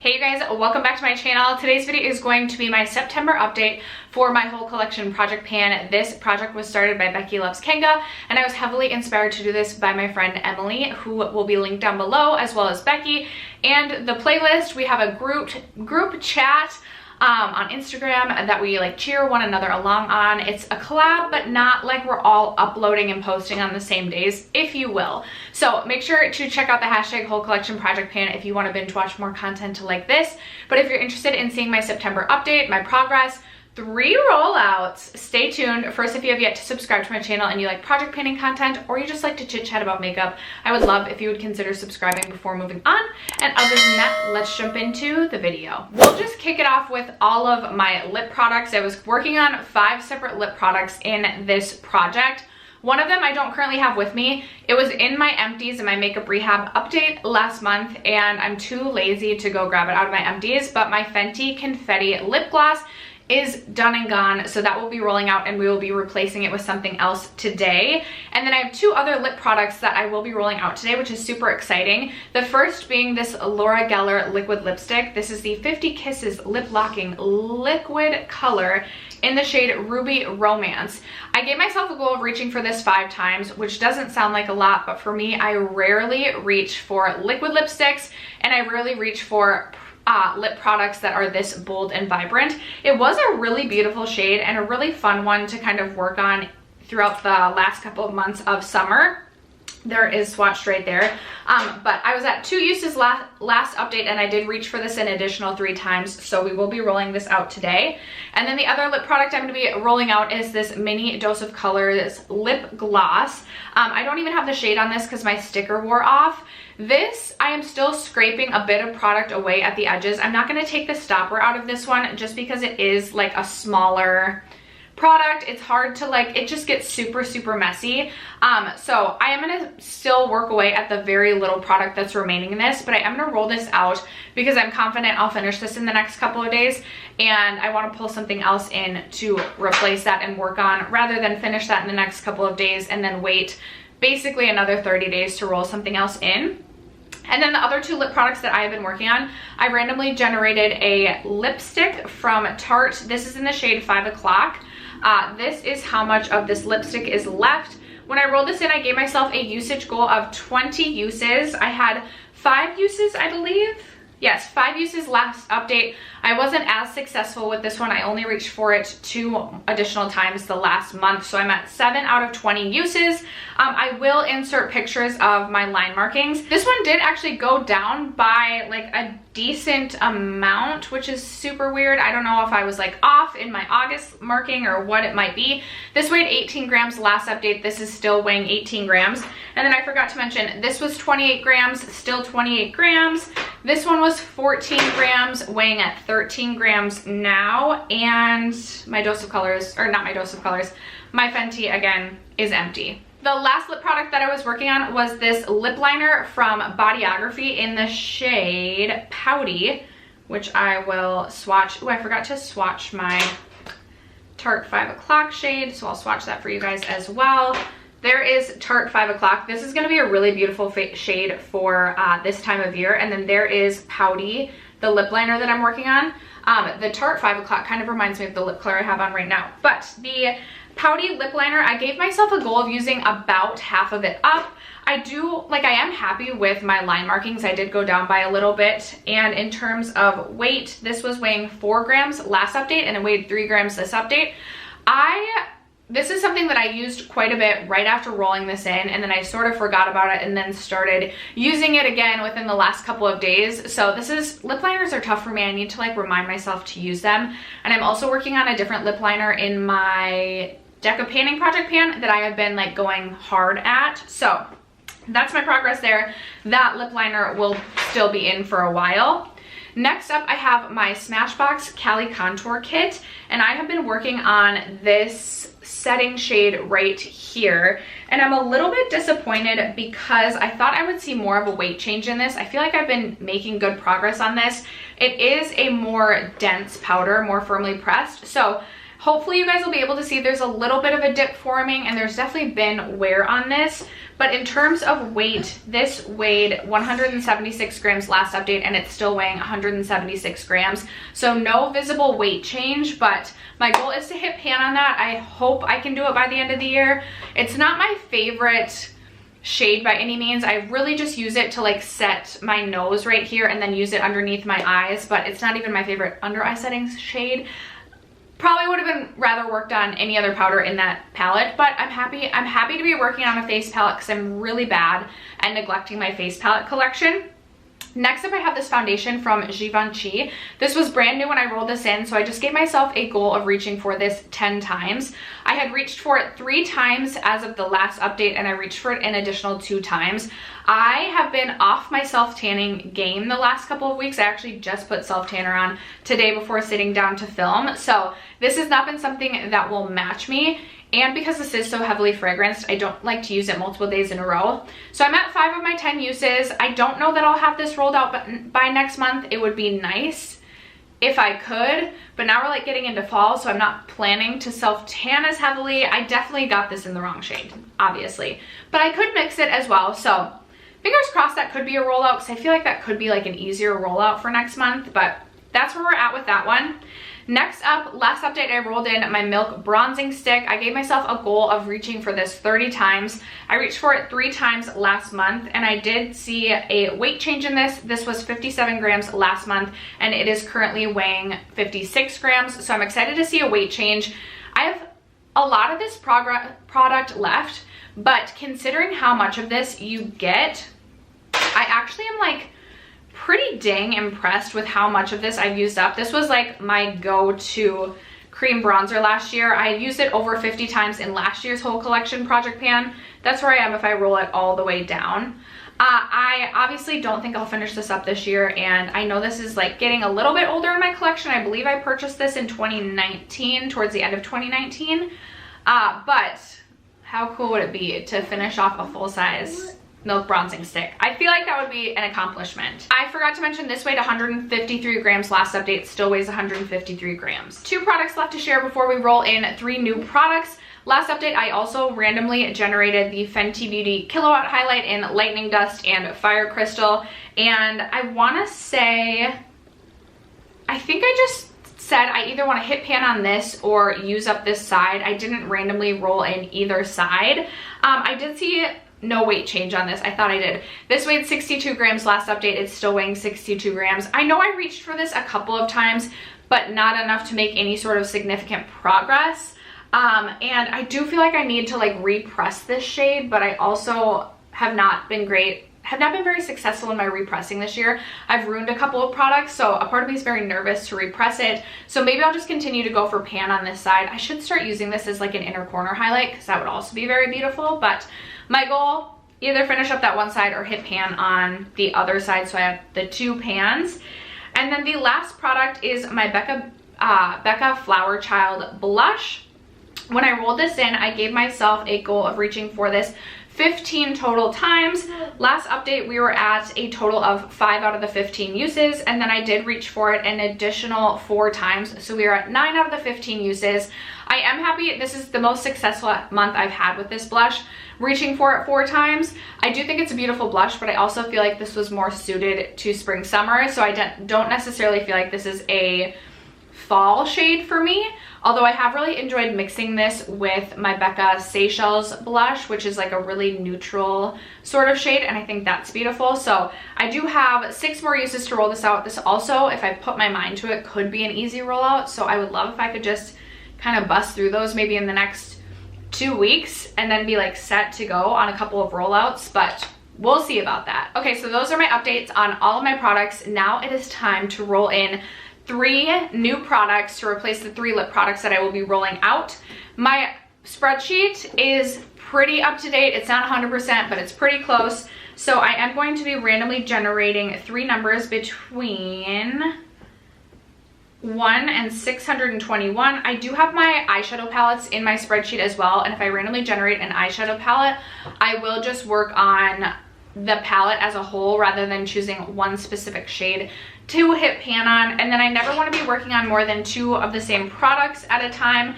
Hey you guys, welcome back to my channel. Today's video is going to be my September update for my whole collection project pan. This project was started by Becky Loves Kanga, and I was heavily inspired to do this by my friend Emily, who will be linked down below, as well as Becky. And the playlist, we have a group chat on Instagram that we like cheer one another along on. It's a collab, but not like we're all uploading and posting on the same days, if you will. So make sure to check out the hashtag whole collection project pan if you want to binge watch more content like this. But if you're interested in seeing my September update, my progress, 3 rollouts, stay tuned. First, if you have yet to subscribe to my channel and you like project panning content, or you just like to chit chat about makeup, I would love if you would consider subscribing before moving on. And other than that, let's jump into the video. We'll just kick it off with all of my lip products. I was working on 5 separate lip products in this project. One of them I don't currently have with me. It was in my empties in my makeup rehab update last month, and I'm too lazy to go grab it out of my empties, but my Fenty Confetti lip gloss is done and gone, so that will be rolling out and we will be replacing it with something else today. And then I have 2 other lip products that I will be rolling out today, which is super exciting. The first being this Laura Geller liquid lipstick. This is the 50 Kisses Lip Locking Liquid Color in the shade Ruby Romance. I gave myself a goal of reaching for this 5 times, which doesn't sound like a lot, but for me, I rarely reach for liquid lipsticks, and I rarely reach for lip products that are this bold and vibrant. It was a really beautiful shade and a really fun one to kind of work on throughout the last couple of months of summer. There is swatched right there. But I was at 2 uses last update, and I did reach for this an additional 3 times, so we will be rolling this out today. And then the other lip product I'm going to be rolling out is this Mini Dose of Color, this lip gloss. I don't even have the shade on this because my sticker wore off. This, I am still scraping a bit of product away at the edges. I'm not going to take the stopper out of this one just because it is like a smaller product. It's hard to like, it just gets super messy. So I am going to still work away at the very little product that's remaining in this, but I am going to roll this out because I'm confident I'll finish this in the next couple of days, and I want to pull something else in to replace that and work on, rather than finish that in the next couple of days and then wait basically another 30 days to roll something else in. And then the other 2 lip products that I have been working on, I randomly generated a lipstick from Tarte. This is in the shade 5 o'clock. This is how much of this lipstick is left. When I rolled this in, I gave myself a usage goal of 20 uses. I had 5 uses, I believe. Yes, 5 uses last update. I wasn't as successful with this one. I only reached for it 2 additional times the last month, so I'm at 7 out of 20 uses. I will insert pictures of my line markings. This one did actually go down by like a decent amount, which is super weird. I don't know if I was like off in my August marking or what it might be. This weighed 18 grams last update. This is still weighing 18 grams. And then I forgot to mention, this was 28 grams, still 28 grams. This one was 14 grams, weighing at 13 grams now. And my Dose of Colors, or not my Dose of Colors, my Fenty again is empty. The last lip product that I was working on was this lip liner from Bodyography in the shade Pouty, which I will swatch. Oh, I forgot to swatch my Tarte 5 o'clock shade, so I'll swatch that for you guys as well. There is Tarte 5 o'clock. This is going to be a really beautiful shade for this time of year. And then there is Pouty, the lip liner that I'm working on. The Tarte 5 o'clock kind of reminds me of the lip color I have on right now. But the Pouty lip liner, I gave myself a goal of using about half of it up. I am happy with my line markings. I did go down by a little bit. And in terms of weight, this was weighing 4 grams last update, and it weighed 3 grams this update. This is something that I used quite a bit right after rolling this in, and then I sort of forgot about it and then started using it again within the last couple of days. So lip liners are tough for me. I need to like remind myself to use them. And I'm also working on a different lip liner in my Deco Painting project pan that I have been like going hard at. So that's my progress there. That lip liner will still be in for a while. Next up, I have my Smashbox Cali Contour Kit, and I have been working on this setting shade right here, and I'm a little bit disappointed because I thought I would see more of a weight change in this. I feel like I've been making good progress on this. It is a more dense powder, more firmly pressed, so hopefully you guys will be able to see there's a little bit of a dip forming, and there's definitely been wear on this, But in terms of weight, this weighed 176 grams last update, and it's still weighing 176 grams. So no visible weight change, but my goal is to hit pan on that. I hope I can do it by the end of the year. It's not my favorite shade by any means. I really just use it to like set my nose right here and then use it underneath my eyes, but it's not even my favorite under eye setting shade. Probably would have been rather worked on any other powder in that palette, but I'm happy to be working on a face palette because I'm really bad at neglecting my face palette collection. Next up, I have this foundation from Givenchy. This was brand new when I rolled this in, so I just gave myself a goal of reaching for this 10 times. I had reached for it 3 times as of the last update, and I reached for it an additional 2 times. I have been off my self-tanning game the last couple of weeks. I actually just put self-tanner on today before sitting down to film, so this has not been something that will match me. And because this is so heavily fragranced, I don't like to use it multiple days in a row. So I'm at 5 of my 10 uses. I don't know that I'll have this rolled out by next month. It would be nice if I could, but now we're like getting into fall, so I'm not planning to self-tan as heavily. I definitely got this in the wrong shade, obviously, but I could mix it as well. So fingers crossed that could be a rollout, because I feel like that could be like an easier rollout for next month, but that's where we're at with that one. Next up, last update, I rolled in my Milk Bronzing Stick. I gave myself a goal of reaching for this 30 times. I reached for it 3 times last month, and I did see a weight change in this. This was 57 grams last month, and it is currently weighing 56 grams, so I'm excited to see a weight change. I have a lot of this product left, but considering how much of this you get, I actually am like pretty dang impressed with how much of this I've used up. This was like my go-to cream bronzer last year. I had used it over 50 times in last year's whole collection project pan. That's where I am if I roll it all the way down. I obviously don't think I'll finish this up this year, and I know this is like getting a little bit older in my collection. I believe I purchased this in 2019, towards the end of 2019. But how cool would it be to finish off a full-size Milk Bronzing Stick? I feel like that would be an accomplishment. I forgot to mention this weighed 153 grams last update, still weighs 153 grams. 2 products left to share before we roll in 3 new products. Last update, I also randomly generated the Fenty Beauty Kilowatt Highlight in Lightning Dust and Fire Crystal, and I want to say, I think I just said I either want to hit pan on this or use up this side. I didn't randomly roll in either side. I did see no weight change on this. I thought I did. This weighed 62 grams last update. It's still weighing 62 grams. I know I reached for this a couple of times, but not enough to make any sort of significant progress. And I do feel like I need to like repress this shade, but I also have not been very successful in my repressing this year. I've ruined a couple of products, so a part of me is very nervous to repress it. So maybe I'll just continue to go for pan on this side. I should start using this as like an inner corner highlight, because that would also be very beautiful. But my goal, either finish up that one side or hit pan on the other side, so I have the 2 pans. And then the last product is my Becca Flower Child blush. When I rolled this in, I gave myself a goal of reaching for this 15 total times. Last update, we were at a total of 5 out of the 15 uses, and then I did reach for it an additional 4 times, so we are at 9 out of the 15 uses. I am happy. This is the most successful month I've had with this blush, reaching for it 4 times. I do think it's a beautiful blush, but I also feel like this was more suited to spring summer, so I don't necessarily feel like this is a fall shade for me. Although I have really enjoyed mixing this with my Becca Seychelles blush, which is like a really neutral sort of shade, and I think that's beautiful. So I do have 6 more uses to roll this out. This also, if I put my mind to it, could be an easy rollout. So I would love if I could just kind of bust through those maybe in the next 2 weeks and then be like set to go on a couple of rollouts, but we'll see about that. Okay, so those are my updates on all of my products. Now it is time to roll in 3 new products to replace the 3 lip products that I will be rolling out. My spreadsheet is pretty up to date. It's not 100%, but it's pretty close. So I am going to be randomly generating 3 numbers between 1 and 621. I do have my eyeshadow palettes in my spreadsheet as well, and if I randomly generate an eyeshadow palette, I will just work on the palette as a whole rather than choosing one specific shade to hit pan on. And then I never want to be working on more than 2 of the same products at a time.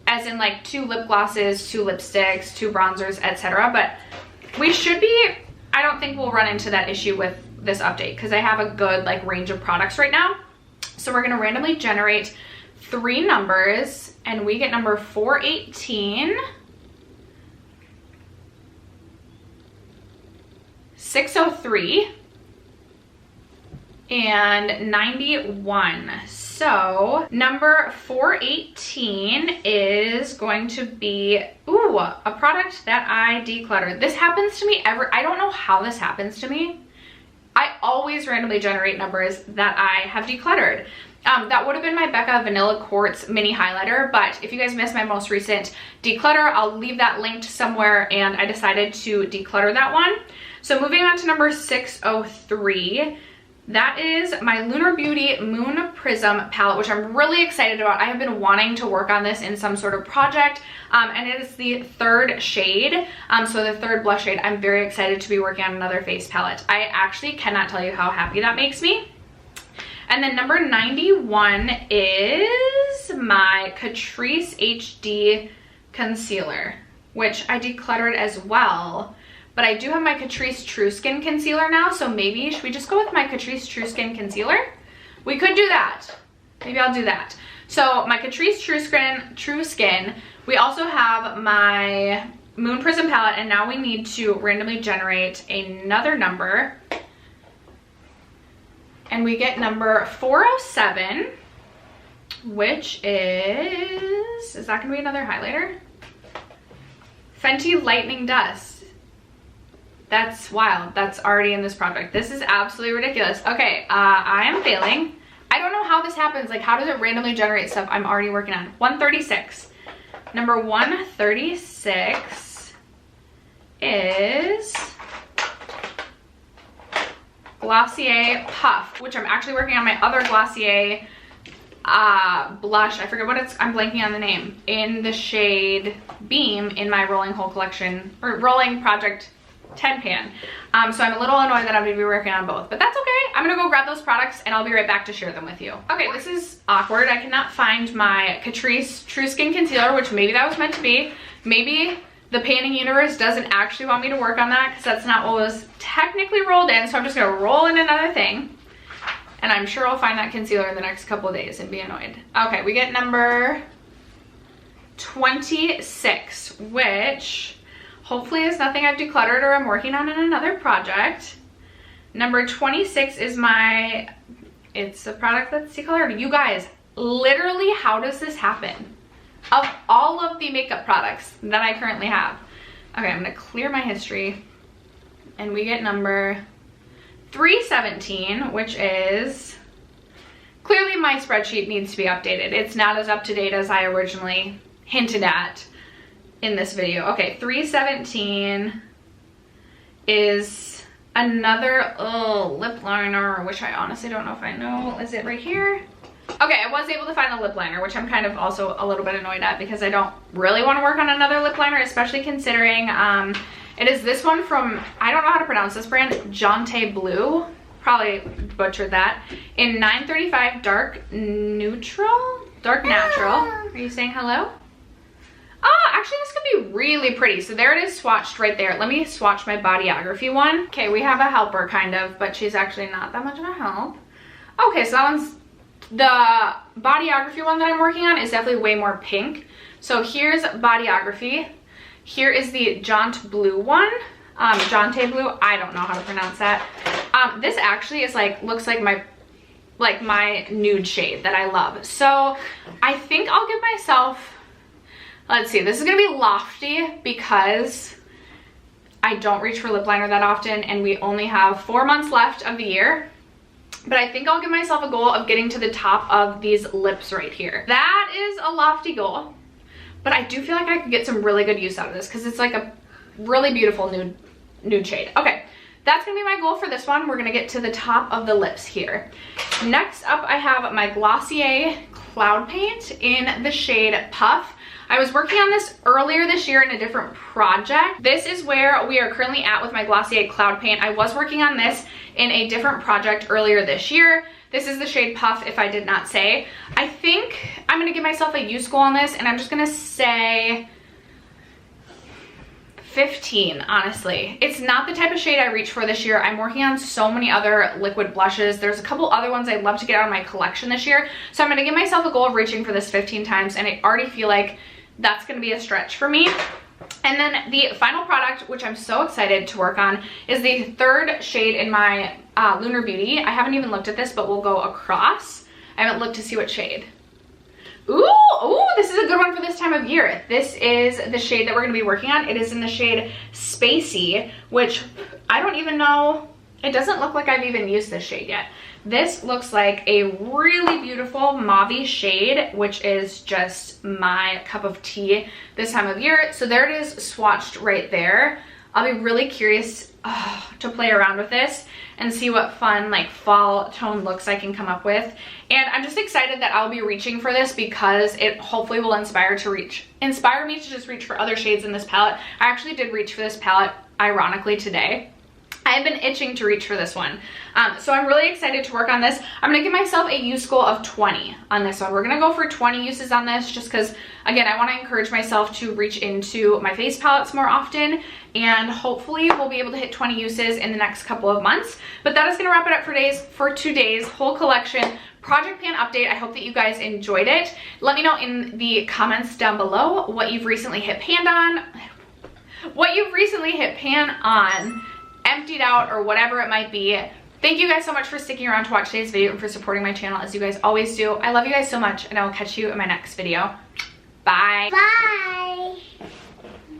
And as in like 2 lip glosses, 2 lipsticks, 2 bronzers, etc. But we should be, I don't think we'll run into that issue with this update because I have a good like range of products right now. So we're gonna randomly generate 3 numbers, and we get number 418, 603, and 91. So number 418 is going to be, ooh, a product that I decluttered. This happens to me I don't know how this happens to me. I always randomly generate numbers that I have decluttered. That would have been my Becca Vanilla Quartz mini highlighter, but if you guys missed my most recent declutter, I'll leave that linked somewhere, and I decided to declutter that one. So moving on to number 603, that is my Lunar Beauty Moon Prism palette, which I'm really excited about. I have been wanting to work on this in some sort of project, and it is the 3rd shade, so the 3rd blush shade. I'm very excited to be working on another face palette. I actually cannot tell you how happy that makes me. And then number 91 is my Catrice HD Concealer, which I decluttered as well. But I do have my Catrice True Skin Concealer now, so maybe should we just go with my Catrice True Skin Concealer? We could do that. Maybe I'll do that. So my Catrice True Skin. We also have my Moon Prism palette, and now we need to randomly generate another number. And we get number 407, which is that gonna be another highlighter? Fenty Lightning Dust. That's wild. That's already in this project. This is absolutely ridiculous. Okay, I am failing. I don't know how this happens. Like, how does it randomly generate stuff I'm already working on? 136. Number 136 is Glossier Puff, which I'm actually working on my other Glossier blush. I forget what it's, I'm blanking on the name, in the shade Beam in my Rolling Whole Collection, or Rolling Project 10 pan. So I'm a little annoyed that I'm gonna be working on both, but that's okay. I'm gonna go grab those products and I'll be right back to share them with you. Okay, this is awkward. I cannot find my Catrice True Skin Concealer, which maybe that was meant to be. Maybe the panning universe doesn't actually want me to work on that because that's not what was technically rolled in, so I'm just gonna roll in another thing. And I'm sure I'll find that concealer in the next couple of days and be annoyed. Okay, we get number 26, which hopefully is nothing I've decluttered or I'm working on in another project. Number 26 is it's a product that's decluttered. You guys, literally, how does this happen? Of all of the makeup products that I currently have. Okay, I'm gonna clear my history. And we get number 317, which is, clearly my spreadsheet needs to be updated. It's not as up to date as I originally hinted at in this video. Okay, 317 is another lip liner, which I honestly don't know if I know. Is it right here? Okay, I was able to find the lip liner, which I'm kind of also a little bit annoyed at because I don't really want to work on another lip liner, especially considering it is this one from, I don't know how to pronounce this brand, Jante Blue. Probably butchered that. In 935 Dark Natural? Are you saying hello? Oh, actually this could be really pretty. So there it is swatched right there. Let me swatch my Bodyography one. Okay, we have a helper kind of, but she's actually not that much of a help. Okay, so that one's, the Bodyography one that I'm working on is definitely way more pink. So here's Bodyography. Here is the Jante Blue one. Jante Blue, I don't know how to pronounce that. This actually is like, looks like my nude shade that I love. So I think I'll give myself, let's see, this is gonna be lofty because I don't reach for lip liner that often and we only have 4 months left of the year. But I think I'll give myself a goal of getting to the top of these lips right here. That is a lofty goal, but I do feel like I could get some really good use out of this because it's like a really beautiful nude shade. Okay, that's gonna be my goal for this one. We're gonna get to the top of the lips here. Next up, I have my Glossier Cloud Paint in the shade Puff. I was working on this earlier this year in a different project. This is where we are currently at with my Glossier Cloud Paint. I was working on this in a different project earlier this year. This is the shade Puff, if I did not say. I think I'm gonna give myself a use goal on this, and I'm just gonna say 15, honestly. It's not the type of shade I reach for this year. I'm working on so many other liquid blushes. There's a couple other ones I'd love to get out of my collection this year. So I'm gonna give myself a goal of reaching for this 15 times, and I already feel like that's gonna be a stretch for me. And then the final product, which I'm so excited to work on, is the third shade in my Lunar Beauty. I haven't even looked at this, but we'll go across. I haven't looked to see what shade. Ooh, this is a good one for this time of year. This is the shade that we're gonna be working on. It is in the shade Spacey, which I don't even know, it doesn't look like I've even used this shade yet. This looks like a really beautiful mauve shade, which is just my cup of tea this time of year. So there it is swatched right there. I'll be really curious to play around with this and see what fun like fall tone looks I can come up with. And I'm just excited that I'll be reaching for this because it hopefully will inspire me to just reach for other shades in this palette. I actually did reach for this palette ironically today. I have been itching to reach for this one. So I'm really excited to work on this. I'm gonna give myself a use goal of 20 on this one. We're gonna go for 20 uses on this just because, again, I wanna encourage myself to reach into my face palettes more often, and hopefully we'll be able to hit 20 uses in the next couple of months. But that is gonna wrap it up for today's whole collection project pan update. I hope that you guys enjoyed it. Let me know in the comments down below what you've recently hit pan on, emptied out, or whatever it might be. Thank you guys so much for sticking around to watch today's video and for supporting my channel as you guys always do. I love you guys so much, and I will catch you in my next video. Bye. Bye.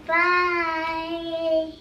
Bye.